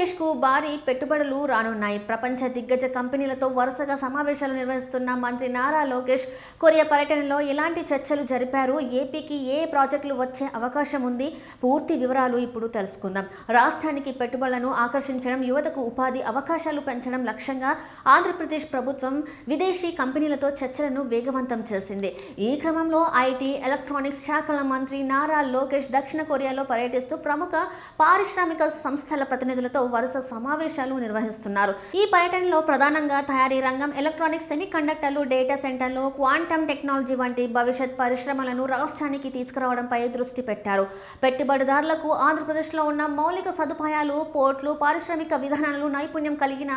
ఆంధ్రప్రదేశ్కు భారీ పెట్టుబడులు రానున్నాయి. ప్రపంచ దిగ్గజ కంపెనీలతో వరుసగా సమావేశాలు నిర్వహిస్తున్న మంత్రి నారా లోకేష్ కొరియా పర్యటనలో ఎలాంటి చర్చలు జరిపారు, ఏపీకి ఏ ప్రాజెక్టులు వచ్చే అవకాశం ఉంది, పూర్తి వివరాలు ఇప్పుడు తెలుసుకుందాం. రాష్ట్రానికి పెట్టుబడులను ఆకర్షించడం, యువతకు ఉపాధి అవకాశాలు పెంచడం లక్ష్యంగా ఆంధ్రప్రదేశ్ ప్రభుత్వం విదేశీ కంపెనీలతో చర్చలను వేగవంతం చేసింది. ఈ క్రమంలో ఐటీ, ఎలక్ట్రానిక్స్ శాఖల మంత్రి నారా లోకేష్ దక్షిణ కొరియాలో పర్యటిస్తూ ప్రముఖ పారిశ్రామిక సంస్థల ప్రతినిధులతో వరుస సమావేశాలు నిర్వహిస్తున్నారు. ఈ పర్యటనలో ప్రధానంగా తయారీ రంగం, ఎలక్ట్రానిక్స్, సెమీ కండక్టర్లు, డేటా సెంటర్లు, క్వాంటమ్ టెక్నాలజీ వంటి భవిష్యత్ పరిశ్రమలను రాష్ట్రానికి తీసుకురావడంపై దృష్టి పెట్టారు. పెట్టుబడిదారులకు ఆంధ్రప్రదేశ్లో ఉన్న మౌలిక సదుపాయాలు, పోర్ట్లు, పారిశ్రామిక విధానాలు, నైపుణ్యం కలిగిన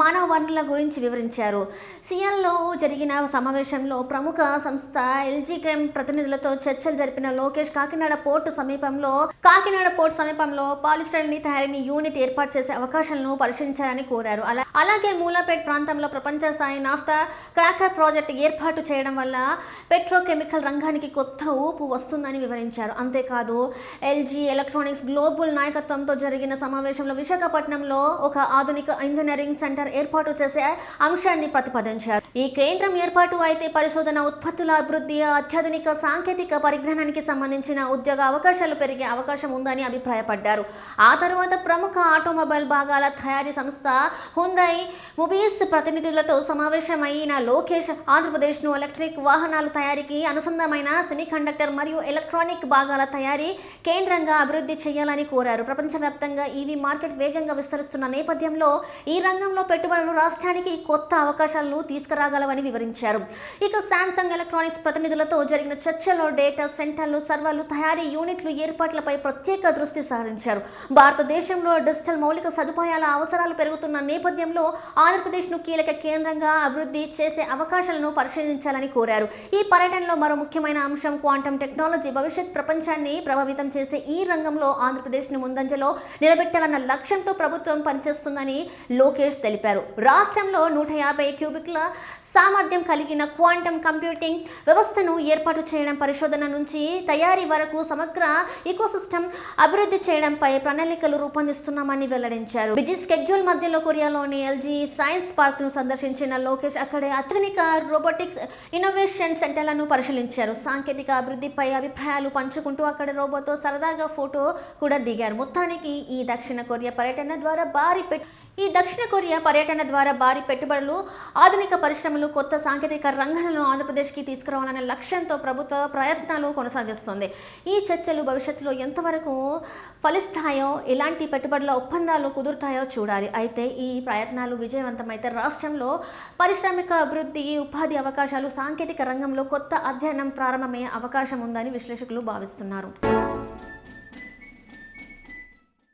మానవ వనరుల గురించి వివరించారు. సిఎల్లో జరిగిన సమావేశంలో ప్రముఖ సంస్థ ఎల్జీ క్రెమ్ ప్రతినిధులతో చర్చలు జరిపిన లోకేష్ కాకినాడ పోర్టు సమీపంలో పాలిస్టైరీన్ తయారీ యూనిట్ ఏర్పాటు చేసే అవకాశాలను పరిశీలించాలని కోరారు. అలాగే మూలాపేట్ ప్రాంతంలో ప్రపంచ స్థాయి నాఫ్తా క్రాకర్ ప్రాజెక్టు ఏర్పాటు చేయడం వల్ల పెట్రోకెమికల్ రంగానికి కొత్త ఊపు వస్తుందని వివరించారు. అంతేకాదు ఎల్జీ ఎలక్ట్రానిక్స్ గ్లోబల్ నాయకత్వంతో జరిగిన సమావేశంలో విశాఖపట్నంలో ఒక ఆధునిక ఇంజనీరింగ్ సెంటర్ ఏర్పాటు చేసే అంశాన్ని ప్రతిపాదించారు. ఈ కేంద్రం ఏర్పాటు అయితే పరిశోధన, ఉత్పత్తుల అభివృద్ధి, అత్యాధునిక సాంకేతిక పరిజ్ఞానానికి సంబంధించిన ఉద్యోగ అవకాశాలు పెరిగే అవకాశం ఉందని అభిప్రాయపడ్డారు. ఆ తర్వాత ప్రముఖ ఆటోమొబైల్ భాగాల తయారీ సంస్థ హ్యుందాయ్ మొబిలిస్ ప్రతినిధులతో సమావేశమైన లోకేష్ ఆంధ్రప్రదేశ్ను ఎలక్ట్రిక్ వాహనాల తయారీకి అనుసంధానమైన సెమీ కండక్టర్ మరియు ఎలక్ట్రానిక్ భాగాల తయారీ కేంద్రంగా అభివృద్ధి చేయాలని కోరారు. ప్రపంచవ్యాప్తంగా ఈవీ మార్కెట్ వేగంగా విస్తరిస్తున్న నేపథ్యంలో ఈ రంగంలో పెట్టుబడులు రాష్ట్రానికి కొత్త అవకాశాలను తీసుకురాగలవని వివరించారు. ఇక శాంసంగ్ ఎలక్ట్రానిక్స్ ప్రతినిధులతో జరిగిన చర్చలో డేటా సెంటర్లు, సర్వర్లు, తయారీ యూనిట్లు ఏర్పాట్లపై ప్రత్యేక దృష్టి సారించారు. భారతదేశంలో డిజిటల్ మౌలిక సదుపాయాల అవసరాలు పెరుగుతున్న నేపథ్యంలో ఆంధ్రప్రదేశ్ను కీలక కేంద్రంగా అభివృద్ధి చేసే అవకాశాలను పరిశీలించాలని కోరారు. ఈ పర్యటనలో మరో ముఖ్యమైన అంశం క్వాంటమ్ టెక్నాలజీ. భవిష్యత్ ప్రపంచాన్ని ప్రభావితం చేసే ఈ రంగంలో ఆంధ్రప్రదేశ్ను ముందంజలో నిలబెట్టాలన్న లక్ష్యంతో ప్రభుత్వం పనిచేస్తుందని లోకేష్ తెలిపారు. రాష్ట్రంలో 150 క్యూబిక్ల సామర్థ్యం కలిగిన క్వాంటమ్ కంప్యూటింగ్ వ్యవస్థను ఏర్పాటు చేయడం, పరిశోధన నుంచి తయారీ వరకు సమగ్ర ఈకోసిస్టమ్ అభివృద్ధి చేయడంపై ప్రణాళికలు రూపొందిస్తున్నామని వెల్లడించారు. బిజీ స్కెడ్యూల్ మధ్యలో కొరియాలోని ఎల్జీ సైన్స్ పార్క్ ను సందర్శించిన లోకేష్ అక్కడే ఆధునిక రోబోటిక్స్ ఇన్నోవేషన్ సెంటర్లను పరిశీలించారు. సాంకేతిక అభివృద్ధిపై అభిప్రాయాలు పంచుకుంటూ అక్కడ రోబోతో సరదాగా ఫోటో కూడా దిగారు. మొత్తానికి ఈ దక్షిణ కొరియా పర్యటన ద్వారా భారీ పెట్టుబడులు, ఆధునిక పరిశ్రమలు, కొత్త సాంకేతిక రంగాలను ఆంధ్రప్రదేశ్కి తీసుకురావాలనే లక్ష్యంతో ప్రభుత్వ ప్రయత్నాలు కొనసాగిస్తుంది. ఈ చర్చలు భవిష్యత్తులో ఎంతవరకు ఫలిస్తాయో, ఎలాంటి పెట్టుబడుల ఒప్పందాలు కుదురుతాయో చూడాలి. అయితే ఈ ప్రయత్నాలు విజయవంతమైతే రాష్ట్రంలో పారిశ్రామిక అభివృద్ధి, ఉపాధి అవకాశాలు, సాంకేతిక రంగంలో కొత్త అధ్యయనం ప్రారంభమయ్యే అవకాశం ఉందని విశ్లేషకులు భావిస్తున్నారు.